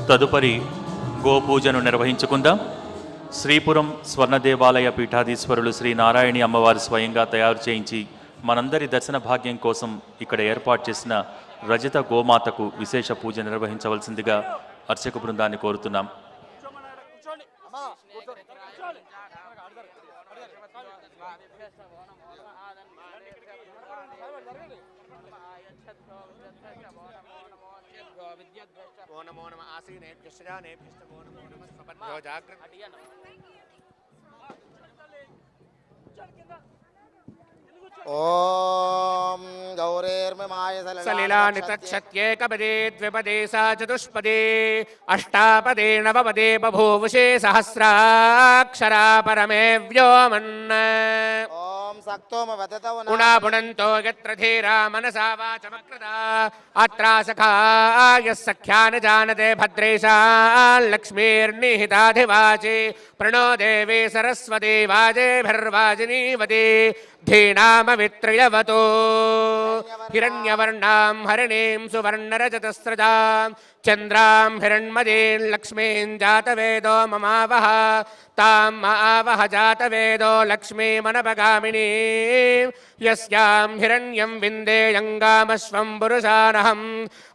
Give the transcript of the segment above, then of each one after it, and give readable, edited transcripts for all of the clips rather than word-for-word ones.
తదుపరి గోపూజను నిర్వహించుకుందాం. శ్రీపురం స్వర్ణ దేవాలయ పీఠాధీశ్వరులు శ్రీ నారాయణి అమ్మవారు స్వయంగా తయారు చేయించి మనందరి దర్శన భాగ్యం కోసం ఇక్కడ ఏర్పాటు చేసిన రజత గోమాతకు విశేష పూజ నిర్వహించవలసిందిగా అర్చక బృందాన్ని కోరుతున్నాం. ఓం గౌరేర్మమాయ సలిలానితక్షత్యేకపదే ద్విపదే సా చతుష్పదే అష్టాపదే నవపదే బభూవుషే సహస్రాక్షరా పరమే వ్యోమన్న. గుణాపుణంతో యత్ర ధీరా మనసా వాచమక్రదా అత్రాసఖాయ సఖ్యాన జానతే భద్రేశాన్ లక్ష్మీర్నిహితాధివాచే ప్రణో దేవే సరస్వతి వాజేభిర్వాజినీవతే ధీనామవిత్రయవతో హిరణ్యవర్ణాం హరిణీం సువర్ణరజతస్రజాం చంద్రాం హిరణ్మదీం లక్ష్మీం జాతవేదో మమావహ తాం ఆవహ జాతవేదో లక్ష్మీమనపగామినీం యస్యాం హిరణ్యం విందేయంగామశ్వం పురుషానహం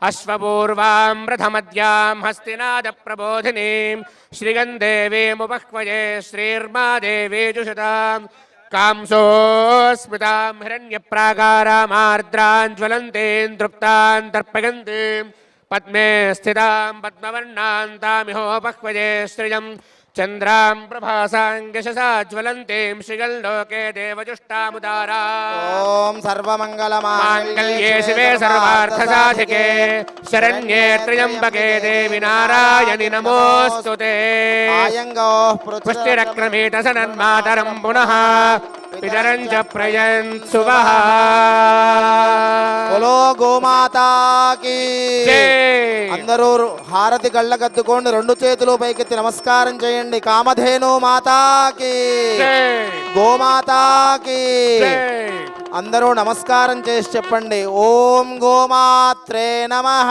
అశ్వపూర్వాం రథమద్యాం హస్తినాద ప్రబోధినీం శ్రీగందేవీముపహ్వయే శ్రీర్మా దేవీజుషతాం కాంసోస్మితాం హిరణ్యప్రాకారామార్ద్రాం జ్వలంతీం తృప్తాం తర్పయంతీం పద్మే స్థితాం పద్మవర్ణాం తామిహోపహ్వయే శ్రియం చంద్రాం ప్రభాసాం యశసా జ్వలంతీం శ్రీగల్లోకే దేవజుష్టాముదారా. ఓం సర్వమంగళమాంగళ్యే శివే సర్వార్థసాధికే శరణ్యే త్ర్యంబకే దేవి నారాయణి నమోస్తుతే. పుష్టిరక్రమీట సనన్మాతరం పునః పితరం చ ప్రయంత్సువః. బోలో గోమాతాకి. అందరూ హారతి కళ్ళకద్దుకోండి, రెండు చేతులు పైకెత్తి నమస్కారం చేయండి. కామధేను మాతాకి, గోమాతాకి. అందరూ నమస్కారం చేసి చెప్పండి. ఓం గోమాత్రే నమః.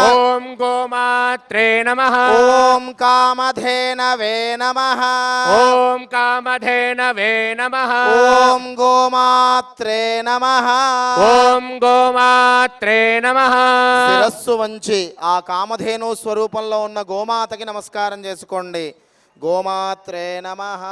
ఓం గోమాత్రే నమః. ఓం కామధేనవే నమః. ఓం కామధేనవే నమః. ఓం గోమాత్రే నమః. ఓం గోమాత్రే నమః. శిరస్సు వంచి ఆ కామధేను స్వరూపంలో ఉన్న గోమాతకి నమస్కారం చేసుకోండి. గోమాత్రే నమః.